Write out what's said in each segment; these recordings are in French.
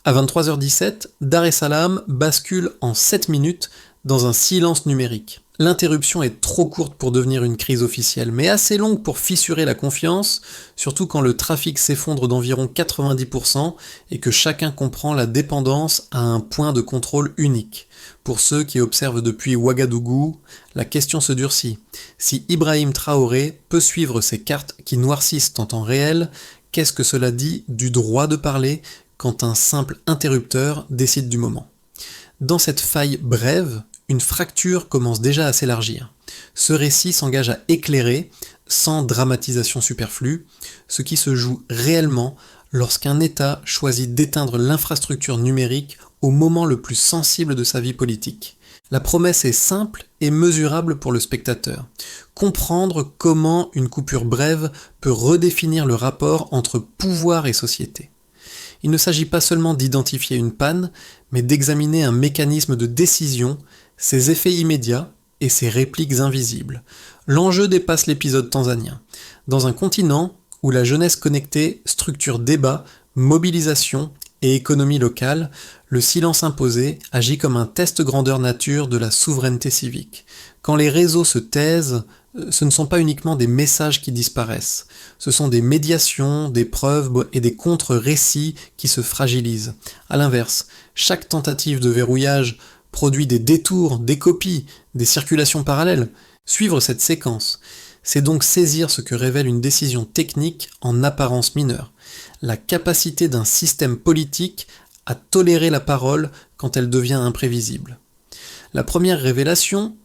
À 23h17, Dar es Salaam bascule en 7 minutes dans un silence numérique. L'interruption est trop courte pour devenir une crise officielle, mais assez longue pour fissurer la confiance, surtout quand le trafic s'effondre d'environ 90% et que chacun comprend la dépendance à un point de contrôle unique. Pour ceux qui observent depuis Ouagadougou, la question se durcit. Si Ibrahim Traoré peut suivre ces cartes qui noircissent en temps réel, qu'est-ce que cela dit du droit de parler quand un simple interrupteur décide du moment ? Dans cette faille brève, une fracture commence déjà à s'élargir. Ce récit s'engage à éclairer, sans dramatisation superflue, ce qui se joue réellement lorsqu'un État choisit d'éteindre l'infrastructure numérique au moment le plus sensible de sa vie politique. La promesse est simple et mesurable pour le spectateur. Comprendre comment une coupure brève peut redéfinir le rapport entre pouvoir et société. Il ne s'agit pas seulement d'identifier une panne, mais d'examiner un mécanisme de décision, ses effets immédiats et ses répliques invisibles. L'enjeu dépasse l'épisode tanzanien. Dans un continent où la jeunesse connectée structure débat, mobilisation et économie locale, le silence imposé agit comme un test grandeur nature de la souveraineté civique. Quand les réseaux se taisent, ce ne sont pas uniquement des messages qui disparaissent, ce sont des médiations, des preuves et des contre-récits qui se fragilisent. À l'inverse, chaque tentative de verrouillage produit des détours, des copies, des circulations parallèles. Suivre cette séquence, c'est donc saisir ce que révèle une décision technique en apparence mineure, la capacité d'un système politique à tolérer la parole quand elle devient imprévisible. La première révélation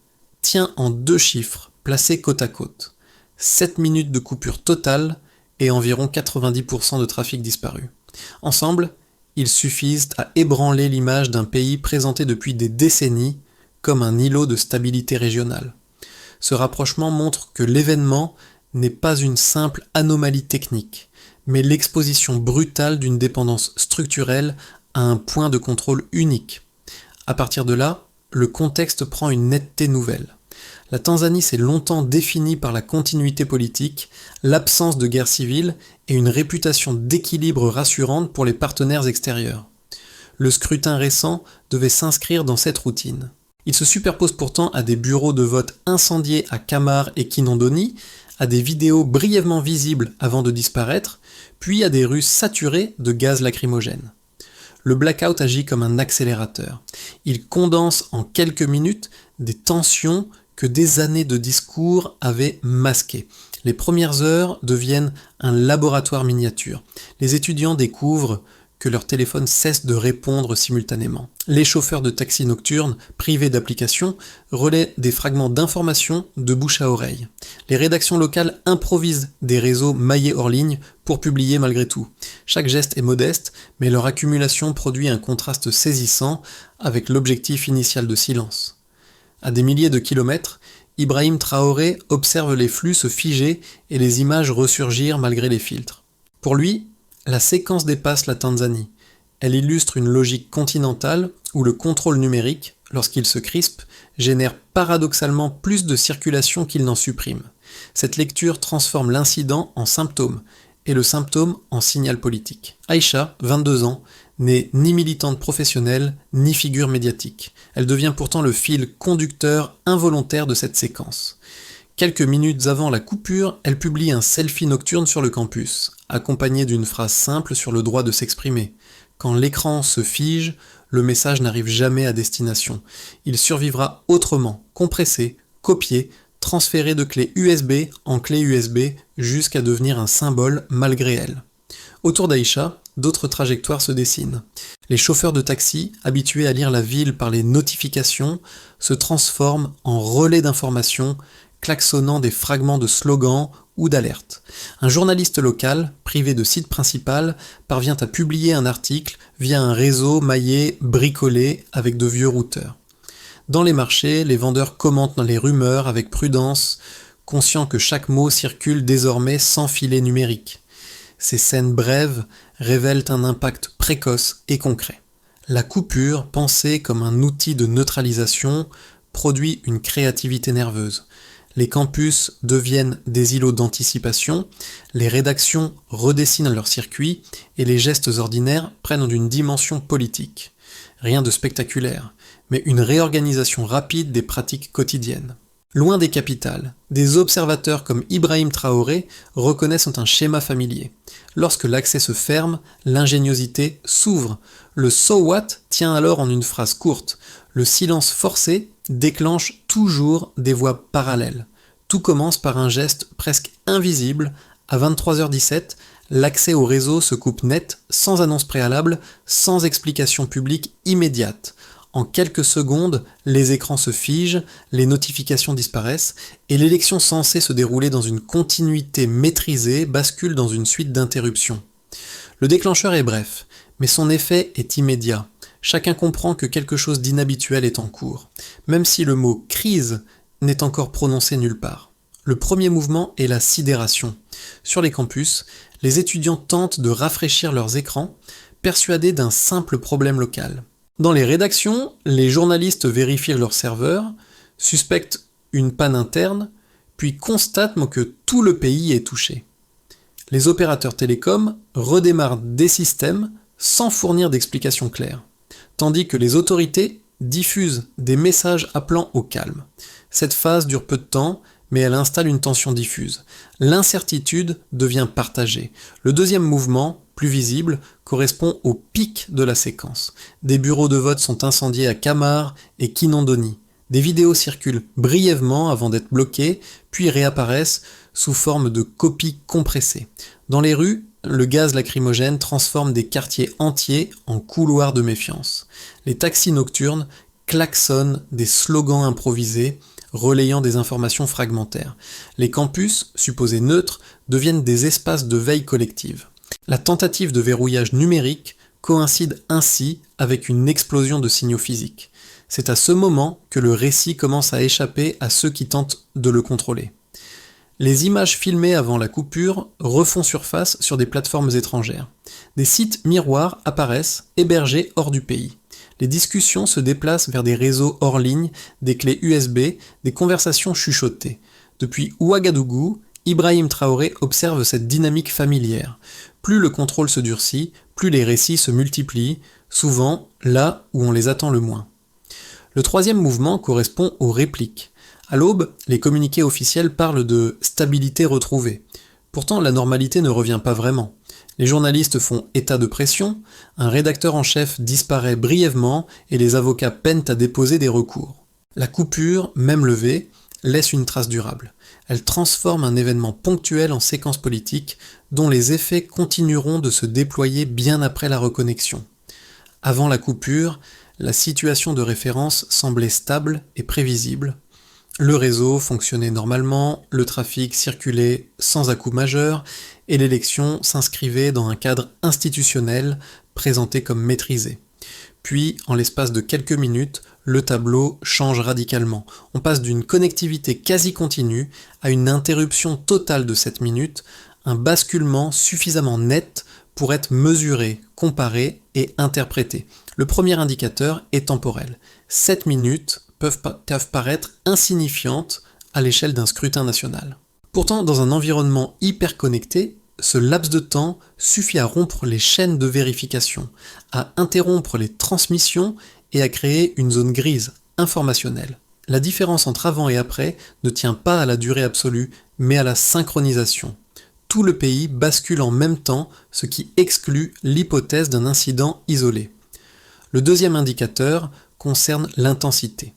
tient en 2 chiffres, placés côte à côte. 7 minutes de coupure totale et environ 90% de trafic disparu. Ensemble, ils suffisent à ébranler l'image d'un pays présenté depuis des décennies comme un îlot de stabilité régionale. Ce rapprochement montre que l'événement n'est pas une simple anomalie technique, mais l'exposition brutale d'une dépendance structurelle à un point de contrôle unique. À partir de là, le contexte prend une netteté nouvelle. La Tanzanie s'est longtemps définie par la continuité politique, l'absence de guerre civile et une réputation d'équilibre rassurante pour les partenaires extérieurs. Le scrutin récent devait s'inscrire dans cette routine. Il se superpose pourtant à des bureaux de vote incendiés à Kamar et Kinondoni, à des vidéos brièvement visibles avant de disparaître, puis à des rues saturées de gaz lacrymogène. Le blackout agit comme un accélérateur. Il condense en quelques minutes des tensions que des années de discours avaient masquées. Les premières heures deviennent un laboratoire miniature. Les étudiants découvrent que leur téléphone cesse de répondre simultanément. Les chauffeurs de taxi nocturnes, privés d'application, relaient des fragments d'informations de bouche à oreille. Les rédactions locales improvisent des réseaux maillés hors ligne pour publier malgré tout. Chaque geste est modeste, mais leur accumulation produit un contraste saisissant avec l'objectif initial de silence. À des milliers de kilomètres, Ibrahim Traoré observe les flux se figer et les images ressurgir malgré les filtres. Pour lui, la séquence dépasse la Tanzanie. Elle illustre une logique continentale où le contrôle numérique, lorsqu'il se crispe, génère paradoxalement plus de circulation qu'il n'en supprime. Cette lecture transforme l'incident en symptôme et le symptôme en signal politique. Aïcha, 22 ans, n'est ni militante professionnelle, ni figure médiatique. Elle devient pourtant le fil conducteur involontaire de cette séquence. Quelques minutes avant la coupure, elle publie un selfie nocturne sur le campus, accompagné d'une phrase simple sur le droit de s'exprimer. Quand l'écran se fige, le message n'arrive jamais à destination. Il survivra autrement, compressé, copié, transféré de clé USB en clé USB jusqu'à devenir un symbole malgré elle. Autour d'Aïcha, d'autres trajectoires se dessinent. Les chauffeurs de taxi, habitués à lire la ville par les notifications, se transforment en relais d'information, klaxonnant des fragments de slogans ou d'alertes. Un journaliste local, privé de site principal, parvient à publier un article via un réseau maillé bricolé avec de vieux routeurs. Dans les marchés, les vendeurs commentent les rumeurs avec prudence, conscients que chaque mot circule désormais sans filet numérique. Ces scènes brèves révèlent un impact précoce et concret. La coupure, pensée comme un outil de neutralisation, produit une créativité nerveuse. Les campus deviennent des îlots d'anticipation, les rédactions redessinent leur circuit et les gestes ordinaires prennent une dimension politique. Rien de spectaculaire, mais une réorganisation rapide des pratiques quotidiennes. Loin des capitales, des observateurs comme Ibrahim Traoré reconnaissent un schéma familier. Lorsque l'accès se ferme, l'ingéniosité s'ouvre. Le "so what" tient alors en une phrase courte. Le silence forcé déclenche toujours des voies parallèles. Tout commence par un geste presque invisible. À 23h17, l'accès au réseau se coupe net, sans annonce préalable, sans explication publique immédiate. En quelques secondes, les écrans se figent, les notifications disparaissent, et l'élection censée se dérouler dans une continuité maîtrisée bascule dans une suite d'interruptions. Le déclencheur est bref, mais son effet est immédiat. Chacun comprend que quelque chose d'inhabituel est en cours, même si le mot crise n'est encore prononcé nulle part. Le premier mouvement est la sidération. Sur les campus, les étudiants tentent de rafraîchir leurs écrans, persuadés d'un simple problème local. Dans les rédactions, les journalistes vérifient leurs serveurs, suspectent une panne interne, puis constatent que tout le pays est touché. Les opérateurs télécoms redémarrent des systèmes sans fournir d'explications claires, tandis que les autorités diffusent des messages appelant au calme. Cette phase dure peu de temps, mais elle installe une tension diffuse. L'incertitude devient partagée. Le deuxième mouvement, plus visible, correspond au pic de la séquence. Des bureaux de vote sont incendiés à Kamar et Kinondoni. Des vidéos circulent brièvement avant d'être bloquées, puis réapparaissent sous forme de copies compressées. Dans les rues, le gaz lacrymogène transforme des quartiers entiers en couloirs de méfiance. Les taxis nocturnes klaxonnent des slogans improvisés, relayant des informations fragmentaires. Les campus, supposés neutres, deviennent des espaces de veille collective. La tentative de verrouillage numérique coïncide ainsi avec une explosion de signaux physiques. C'est à ce moment que le récit commence à échapper à ceux qui tentent de le contrôler. Les images filmées avant la coupure refont surface sur des plateformes étrangères. Des sites miroirs apparaissent, hébergés hors du pays. Les discussions se déplacent vers des réseaux hors ligne, des clés USB, des conversations chuchotées. Depuis Ouagadougou, Ibrahim Traoré observe cette dynamique familière. Plus le contrôle se durcit, plus les récits se multiplient, souvent là où on les attend le moins. Le troisième mouvement correspond aux répliques. À l'aube, les communiqués officiels parlent de stabilité retrouvée. Pourtant, la normalité ne revient pas vraiment. Les journalistes font état de pression, un rédacteur en chef disparaît brièvement et les avocats peinent à déposer des recours. La coupure, même levée, laisse une trace durable. Elle transforme un événement ponctuel en séquence politique dont les effets continueront de se déployer bien après la reconnexion. Avant la coupure, la situation de référence semblait stable et prévisible. Le réseau fonctionnait normalement, le trafic circulait sans à-coups majeurs et l'élection s'inscrivait dans un cadre institutionnel présenté comme maîtrisé. Puis, en l'espace de quelques minutes, le tableau change radicalement. On passe d'une connectivité quasi continue à une interruption totale de 7 minutes, un basculement suffisamment net pour être mesuré, comparé et interprété. Le premier indicateur est temporel. 7 minutes peuvent paraître insignifiantes à l'échelle d'un scrutin national. Pourtant, dans un environnement hyper connecté, ce laps de temps suffit à rompre les chaînes de vérification, à interrompre les transmissions et à créer une zone grise, informationnelle. La différence entre avant et après ne tient pas à la durée absolue, mais à la synchronisation. Tout le pays bascule en même temps, ce qui exclut l'hypothèse d'un incident isolé. Le deuxième indicateur concerne l'intensité.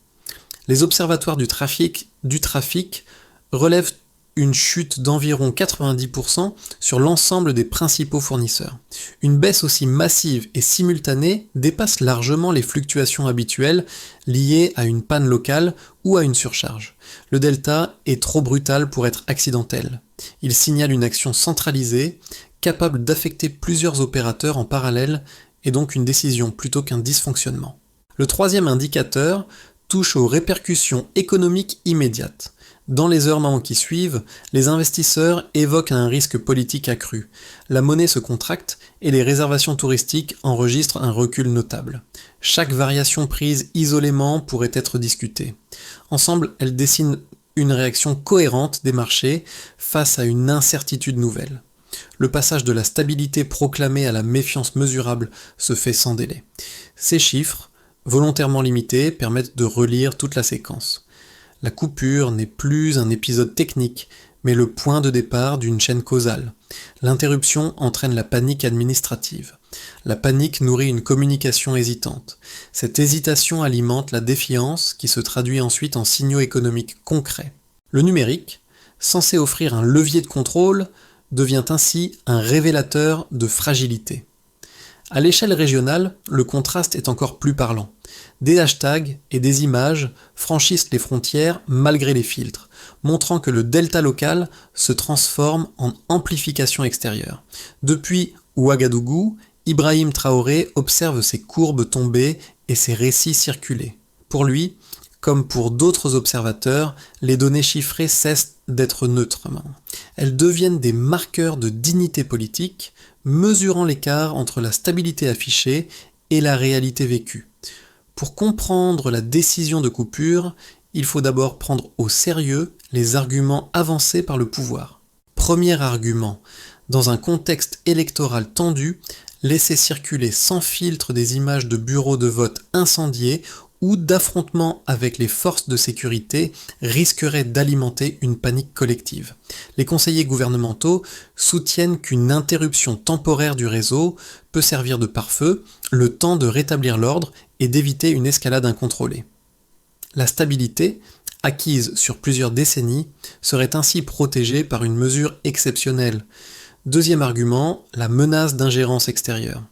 Les observatoires du trafic relèvent une chute d'environ 90% sur l'ensemble des principaux fournisseurs. Une baisse aussi massive et simultanée dépasse largement les fluctuations habituelles liées à une panne locale ou à une surcharge. Le delta est trop brutal pour être accidentel. Il signale une action centralisée, capable d'affecter plusieurs opérateurs en parallèle et donc une décision plutôt qu'un dysfonctionnement. Le troisième indicateur touche aux répercussions économiques immédiates. Dans les heures qui suivent, les investisseurs évoquent un risque politique accru. La monnaie se contracte et les réservations touristiques enregistrent un recul notable. Chaque variation prise isolément pourrait être discutée. Ensemble, elles dessinent une réaction cohérente des marchés face à une incertitude nouvelle. Le passage de la stabilité proclamée à la méfiance mesurable se fait sans délai. Ces chiffres, volontairement limités, permettent de relire toute la séquence. La coupure n'est plus un épisode technique, mais le point de départ d'une chaîne causale. L'interruption entraîne la panique administrative. La panique nourrit une communication hésitante. Cette hésitation alimente la défiance qui se traduit ensuite en signaux économiques concrets. Le numérique, censé offrir un levier de contrôle, devient ainsi un révélateur de fragilité. À l'échelle régionale, le contraste est encore plus parlant. Des hashtags et des images franchissent les frontières malgré les filtres, montrant que le delta local se transforme en amplification extérieure. Depuis Ouagadougou, Ibrahim Traoré observe ses courbes tomber et ses récits circuler. Pour lui, comme pour d'autres observateurs, les données chiffrées cessent d'être neutres. Elles deviennent des marqueurs de dignité politique, mesurant l'écart entre la stabilité affichée et la réalité vécue. Pour comprendre la décision de coupure, il faut d'abord prendre au sérieux les arguments avancés par le pouvoir. Premier argument, dans un contexte électoral tendu, laisser circuler sans filtre des images de bureaux de vote incendiés ou d'affrontements avec les forces de sécurité risquerait d'alimenter une panique collective. Les conseillers gouvernementaux soutiennent qu'une interruption temporaire du réseau peut servir de pare-feu, le temps de rétablir l'ordre et d'éviter une escalade incontrôlée. La stabilité, acquise sur plusieurs décennies, serait ainsi protégée par une mesure exceptionnelle. Deuxième argument, la menace d'ingérence extérieure.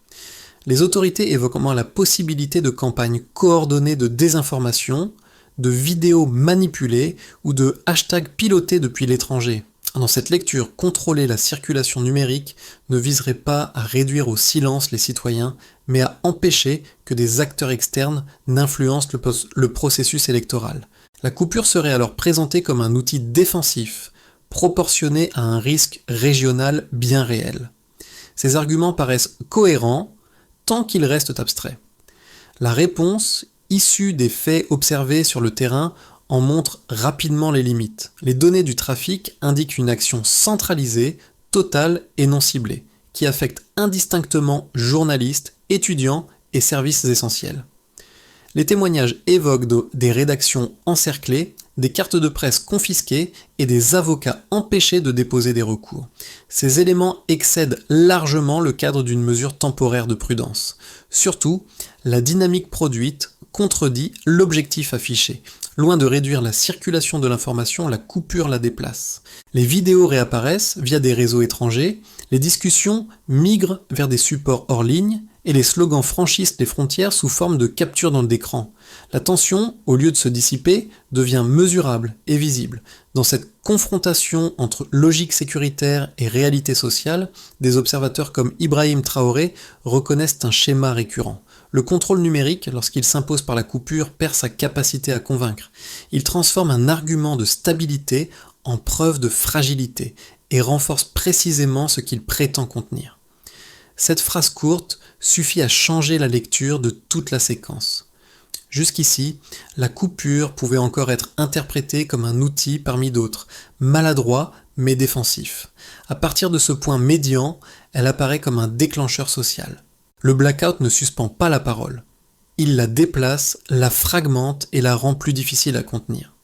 Les autorités évoquent la possibilité de campagnes coordonnées de désinformation, de vidéos manipulées ou de hashtags pilotés depuis l'étranger. Dans cette lecture, contrôler la circulation numérique ne viserait pas à réduire au silence les citoyens, mais à empêcher que des acteurs externes n'influencent le processus électoral. La coupure serait alors présentée comme un outil défensif, proportionné à un risque régional bien réel. Ces arguments paraissent cohérents, tant qu'ils restent abstraits. La réponse, issue des faits observés sur le terrain, en montre rapidement les limites. Les données du trafic indiquent une action centralisée, totale et non ciblée, qui affecte indistinctement journalistes, étudiants et services essentiels. Les témoignages évoquent des rédactions encerclées, des cartes de presse confisquées et des avocats empêchés de déposer des recours. Ces éléments excèdent largement le cadre d'une mesure temporaire de prudence. Surtout, la dynamique produite contredit l'objectif affiché. Loin de réduire la circulation de l'information, la coupure la déplace. Les vidéos réapparaissent via des réseaux étrangers, les discussions migrent vers des supports hors ligne, et les slogans franchissent les frontières sous forme de capture dans l'écran. La tension, au lieu de se dissiper, devient mesurable et visible. Dans cette confrontation entre logique sécuritaire et réalité sociale, des observateurs comme Ibrahim Traoré reconnaissent un schéma récurrent. Le contrôle numérique, lorsqu'il s'impose par la coupure, perd sa capacité à convaincre. Il transforme un argument de stabilité en preuve de fragilité et renforce précisément ce qu'il prétend contenir. Cette phrase courte suffit à changer la lecture de toute la séquence. Jusqu'ici, la coupure pouvait encore être interprétée comme un outil parmi d'autres, maladroit mais défensif. À partir de ce point médian, elle apparaît comme un déclencheur social. Le blackout ne suspend pas la parole. Il la déplace, la fragmente et la rend plus difficile à contenir.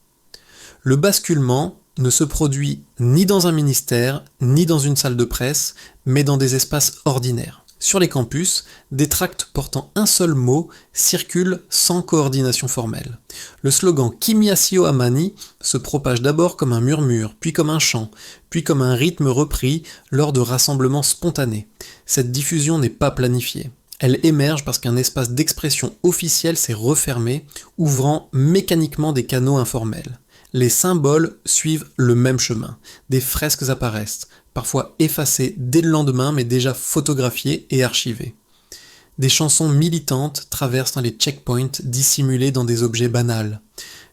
Le basculement ne se produit ni dans un ministère, ni dans une salle de presse, mais dans des espaces ordinaires. Sur les campus, des tracts portant un seul mot circulent sans coordination formelle. Le slogan « Kimyasio Amani » se propage d'abord comme un murmure, puis comme un chant, puis comme un rythme repris lors de rassemblements spontanés. Cette diffusion n'est pas planifiée. Elle émerge parce qu'un espace d'expression officiel s'est refermé, ouvrant mécaniquement des canaux informels. Les symboles suivent le même chemin. Des fresques apparaissent, parfois effacées dès le lendemain mais déjà photographiées et archivées. Des chansons militantes traversent les checkpoints dissimulés dans des objets banals.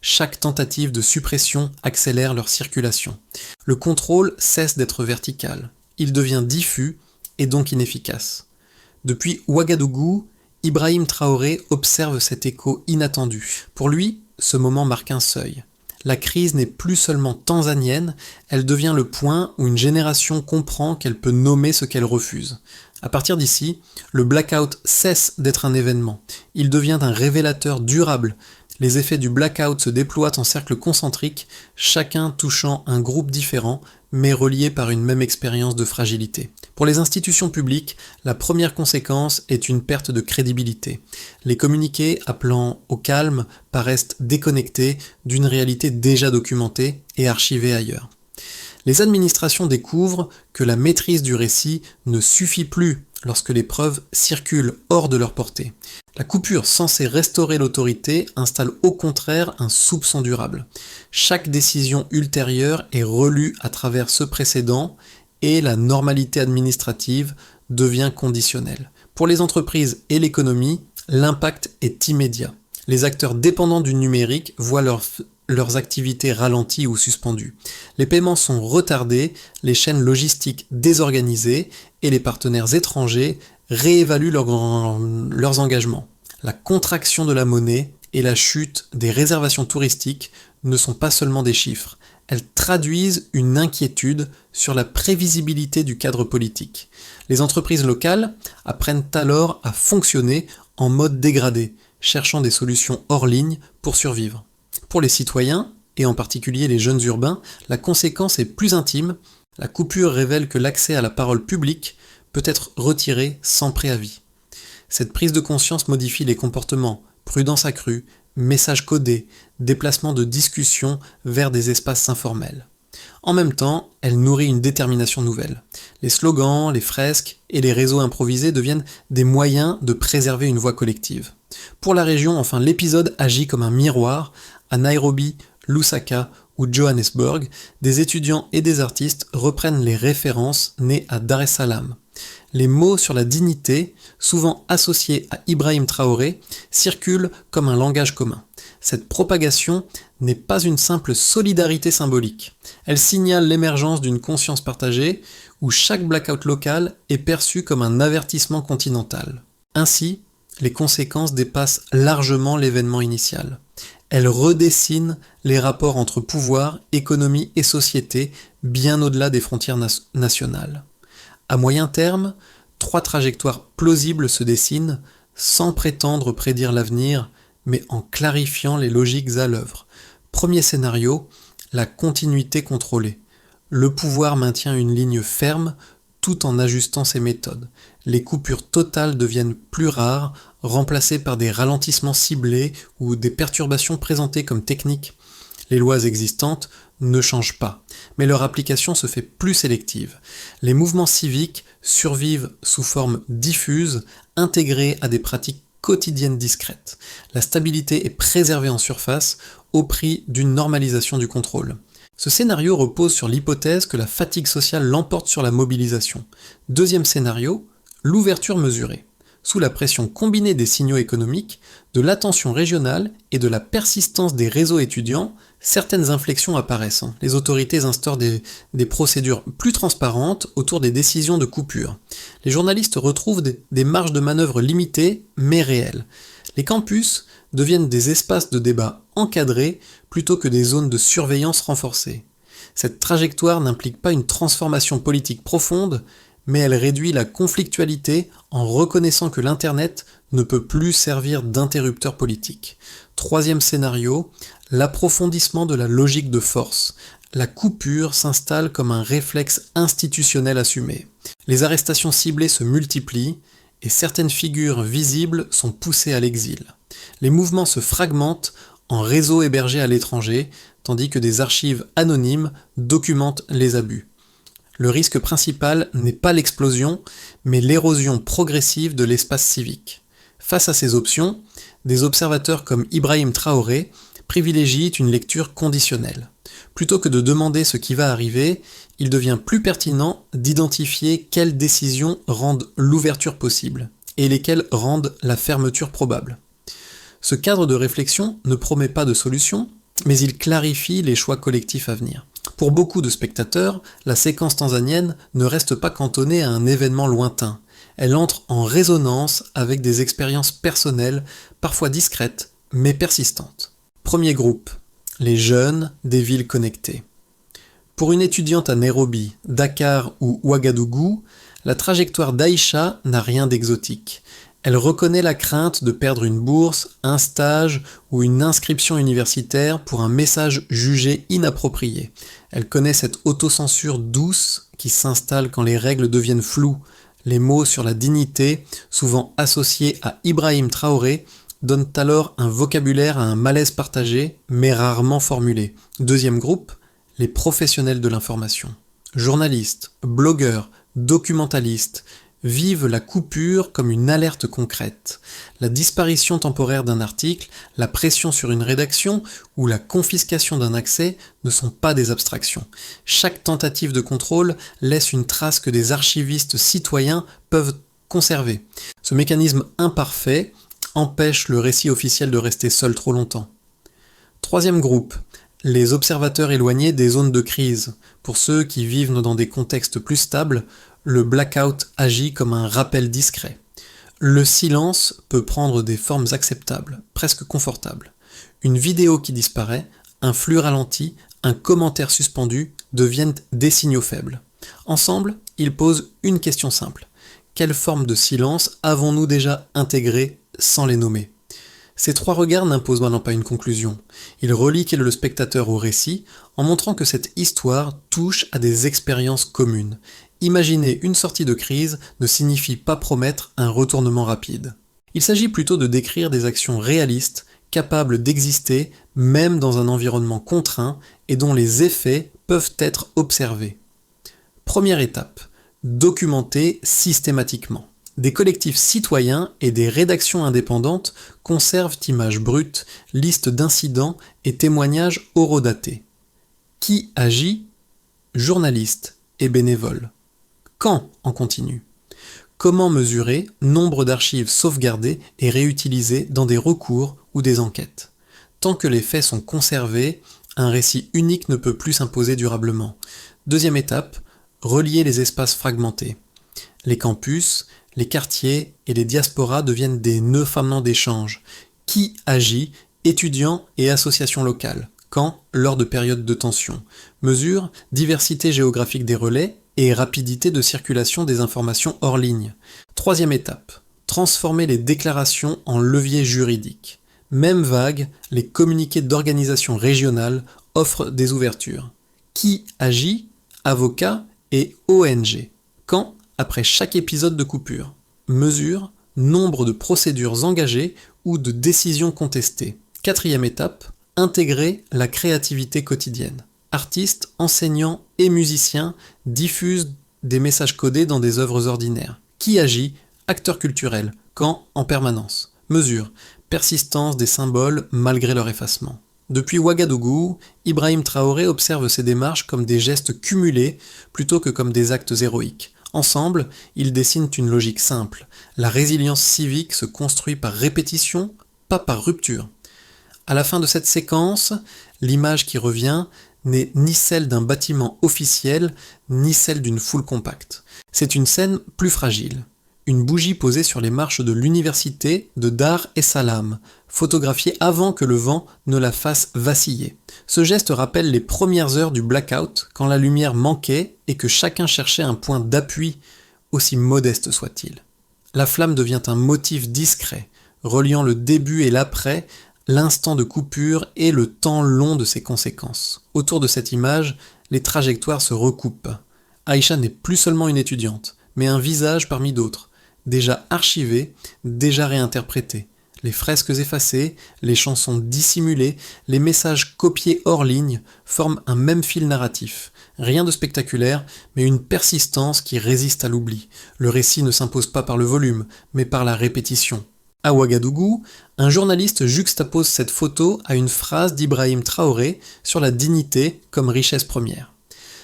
Chaque tentative de suppression accélère leur circulation. Le contrôle cesse d'être vertical. Il devient diffus et donc inefficace. Depuis Ouagadougou, Ibrahim Traoré observe cet écho inattendu. Pour lui, ce moment marque un seuil. La crise n'est plus seulement tanzanienne, elle devient le point où une génération comprend qu'elle peut nommer ce qu'elle refuse. À partir d'ici, le blackout cesse d'être un événement. Il devient un révélateur durable. Les effets du blackout se déploient en cercles concentriques, chacun touchant un groupe différent, mais relié par une même expérience de fragilité. Pour les institutions publiques, la première conséquence est une perte de crédibilité. Les communiqués appelant au calme paraissent déconnectés d'une réalité déjà documentée et archivée ailleurs. Les administrations découvrent que la maîtrise du récit ne suffit plus lorsque les preuves circulent hors de leur portée. La coupure censée restaurer l'autorité installe au contraire un soupçon durable. Chaque décision ultérieure est relue à travers ce précédent et la normalité administrative devient conditionnelle. Pour les entreprises et l'économie, l'impact est immédiat. Les acteurs dépendants du numérique voient leurs activités ralenties ou suspendues. Les paiements sont retardés, les chaînes logistiques désorganisées et les partenaires étrangers réévaluent leurs engagements. La contraction de la monnaie et la chute des réservations touristiques ne sont pas seulement des chiffres, elles traduisent une inquiétude sur la prévisibilité du cadre politique. Les entreprises locales apprennent alors à fonctionner en mode dégradé, cherchant des solutions hors ligne pour survivre. Pour les citoyens, et en particulier les jeunes urbains, la conséquence est plus intime. La coupure révèle que l'accès à la parole publique peut être retiré sans préavis. Cette prise de conscience modifie les comportements, prudence accrue, messages codés, déplacement de discussion vers des espaces informels. En même temps, elle nourrit une détermination nouvelle. Les slogans, les fresques et les réseaux improvisés deviennent des moyens de préserver une voix collective. Pour la région, enfin, l'épisode agit comme un miroir. À Nairobi, Lusaka ou Johannesburg, des étudiants et des artistes reprennent les références nées à Dar es Salaam. Les mots sur la dignité, souvent associés à Ibrahim Traoré, circulent comme un langage commun. Cette propagation n'est pas une simple solidarité symbolique. Elle signale l'émergence d'une conscience partagée où chaque blackout local est perçu comme un avertissement continental. Ainsi, les conséquences dépassent largement l'événement initial. Elles redessinent les rapports entre pouvoir, économie et société bien au-delà des frontières nationales. À moyen terme, 3 trajectoires plausibles se dessinent, sans prétendre prédire l'avenir, mais en clarifiant les logiques à l'œuvre. Premier scénario, la continuité contrôlée. Le pouvoir maintient une ligne ferme tout en ajustant ses méthodes. Les coupures totales deviennent plus rares, remplacées par des ralentissements ciblés ou des perturbations présentées comme techniques. Les lois existantes ne changent pas, mais leur application se fait plus sélective. Les mouvements civiques survivent sous forme diffuse, intégrés à des pratiques quotidiennes discrètes. La stabilité est préservée en surface au prix d'une normalisation du contrôle. Ce scénario repose sur l'hypothèse que la fatigue sociale l'emporte sur la mobilisation. Deuxième scénario, l'ouverture mesurée. Sous la pression combinée des signaux économiques, de l'attention régionale et de la persistance des réseaux étudiants, certaines inflexions apparaissent. Les autorités instaurent des procédures plus transparentes autour des décisions de coupure. Les journalistes retrouvent des marges de manœuvre limitées mais réelles. Les campus deviennent des espaces de débat encadrés plutôt que des zones de surveillance renforcées. Cette trajectoire n'implique pas une transformation politique profonde, mais elle réduit la conflictualité en reconnaissant que l'Internet ne peut plus servir d'interrupteur politique. Troisième scénario, l'approfondissement de la logique de force. La coupure s'installe comme un réflexe institutionnel assumé. Les arrestations ciblées se multiplient et certaines figures visibles sont poussées à l'exil. Les mouvements se fragmentent en réseaux hébergés à l'étranger, tandis que des archives anonymes documentent les abus. Le risque principal n'est pas l'explosion, mais l'érosion progressive de l'espace civique. Face à ces options, des observateurs comme Ibrahim Traoré privilégient une lecture conditionnelle. Plutôt que de demander ce qui va arriver, il devient plus pertinent d'identifier quelles décisions rendent l'ouverture possible et lesquelles rendent la fermeture probable. Ce cadre de réflexion ne promet pas de solution, mais il clarifie les choix collectifs à venir. Pour beaucoup de spectateurs, la séquence tanzanienne ne reste pas cantonnée à un événement lointain. Elle entre en résonance avec des expériences personnelles, parfois discrètes, mais persistantes. Premier groupe, les jeunes des villes connectées. Pour une étudiante à Nairobi, Dakar ou Ouagadougou, la trajectoire d'Aïcha n'a rien d'exotique. Elle reconnaît la crainte de perdre une bourse, un stage ou une inscription universitaire pour un message jugé inapproprié. Elle connaît cette autocensure douce qui s'installe quand les règles deviennent floues. Les mots sur la dignité, souvent associés à Ibrahim Traoré, donnent alors un vocabulaire à un malaise partagé, mais rarement formulé. Deuxième groupe, les professionnels de l'information. Journalistes, blogueurs, documentalistes, vivent la coupure comme une alerte concrète. La disparition temporaire d'un article, la pression sur une rédaction ou la confiscation d'un accès ne sont pas des abstractions. Chaque tentative de contrôle laisse une trace que des archivistes citoyens peuvent conserver. Ce mécanisme imparfait empêche le récit officiel de rester seul trop longtemps. Troisième groupe, les observateurs éloignés des zones de crise. Pour ceux qui vivent dans des contextes plus stables, le blackout agit comme un rappel discret. Le silence peut prendre des formes acceptables, presque confortables. Une vidéo qui disparaît, un flux ralenti, un commentaire suspendu deviennent des signaux faibles. Ensemble, ils posent une question simple. Quelle forme de silence avons-nous déjà intégrée sans les nommer ? Ces trois regards n'imposent maintenant pas une conclusion. Ils relient le spectateur au récit en montrant que cette histoire touche à des expériences communes. Imaginer une sortie de crise ne signifie pas promettre un retournement rapide. Il s'agit plutôt de décrire des actions réalistes, capables d'exister même dans un environnement contraint et dont les effets peuvent être observés. Première étape, documenter systématiquement. Des collectifs citoyens et des rédactions indépendantes conservent images brutes, listes d'incidents et témoignages horodatés. Qui agit ? Journalistes et bénévoles. Quand en continu ? Comment mesurer nombre d'archives sauvegardées et réutilisées dans des recours ou des enquêtes ? Tant que les faits sont conservés, un récit unique ne peut plus s'imposer durablement. Deuxième étape, relier les espaces fragmentés. Les campus, les quartiers et les diasporas deviennent des nœuds famants d'échange. Qui agit ? Étudiants et associations locales. Quand ? Lors de périodes de tension. Mesure, diversité géographique des relais et rapidité de circulation des informations hors ligne. Troisième étape, transformer les déclarations en levier juridique. Même vague, les communiqués d'organisations régionales offrent des ouvertures. Qui agit ? Avocats et ONG. Quand ? Après chaque épisode de coupure. Mesure, nombre de procédures engagées ou de décisions contestées. Quatrième étape, intégrer la créativité quotidienne. Artistes, enseignants et musiciens diffusent des messages codés dans des œuvres ordinaires. Qui agit ? Acteurs culturels. Quand ? En permanence. Mesure, persistance des symboles malgré leur effacement. Depuis Ouagadougou, Ibrahim Traoré observe ces démarches comme des gestes cumulés plutôt que comme des actes héroïques. Ensemble, ils dessinent une logique simple. La résilience civique se construit par répétition, pas par rupture. À la fin de cette séquence, l'image qui revient n'est ni celle d'un bâtiment officiel, ni celle d'une foule compacte. C'est une scène plus fragile. Une bougie posée sur les marches de l'université de Dar es Salaam, photographiée avant que le vent ne la fasse vaciller. Ce geste rappelle les premières heures du blackout, quand la lumière manquait et que chacun cherchait un point d'appui, aussi modeste soit-il. La flamme devient un motif discret, reliant le début et l'après, l'instant de coupure et le temps long de ses conséquences. Autour de cette image, les trajectoires se recoupent. Aïcha n'est plus seulement une étudiante, mais un visage parmi d'autres, déjà archivé, déjà réinterprété. Les fresques effacées, les chansons dissimulées, les messages copiés hors ligne forment un même fil narratif. Rien de spectaculaire, mais une persistance qui résiste à l'oubli. Le récit ne s'impose pas par le volume, mais par la répétition. À Ouagadougou, un journaliste juxtapose cette photo à une phrase d'Ibrahim Traoré sur la dignité comme richesse première.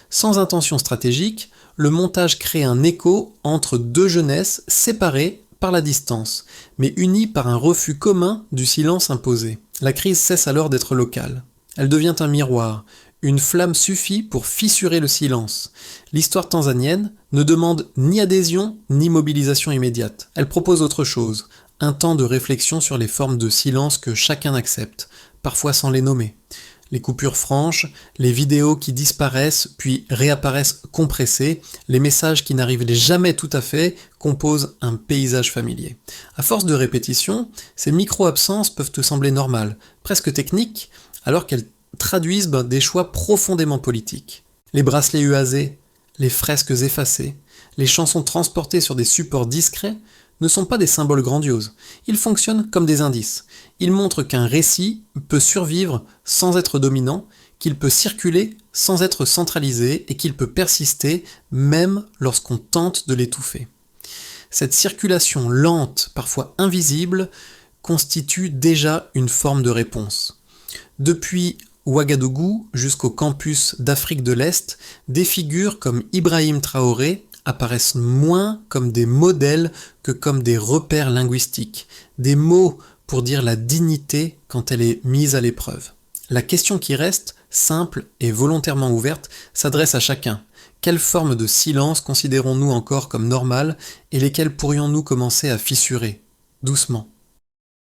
Sans intention stratégique, le montage crée un écho entre deux jeunesses séparées par la distance, mais unies par un refus commun du silence imposé. La crise cesse alors d'être locale. Elle devient un miroir. Une flamme suffit pour fissurer le silence. L'histoire tanzanienne ne demande ni adhésion ni mobilisation immédiate. Elle propose autre chose, un temps de réflexion sur les formes de silence que chacun accepte, parfois sans les nommer. Les coupures franches, les vidéos qui disparaissent puis réapparaissent compressées, les messages qui n'arrivent jamais tout à fait composent un paysage familier. À force de répétition, ces micro-absences peuvent te sembler normales, presque techniques, alors qu'elles traduisent des choix profondément politiques. Les bracelets UAZ, les fresques effacées, les chansons transportées sur des supports discrets ne sont pas des symboles grandioses. Ils fonctionnent comme des indices. Ils montrent qu'un récit peut survivre sans être dominant, qu'il peut circuler sans être centralisé et qu'il peut persister même lorsqu'on tente de l'étouffer. Cette circulation lente, parfois invisible, constitue déjà une forme de réponse. Depuis Ouagadougou jusqu'au campus d'Afrique de l'Est, des figures comme Ibrahim Traoré apparaissent moins comme des modèles que comme des repères linguistiques, des mots pour dire la dignité quand elle est mise à l'épreuve. La question qui reste, simple et volontairement ouverte, s'adresse à chacun. Quelle forme de silence considérons-nous encore comme normale et lesquelles pourrions-nous commencer à fissurer, doucement ?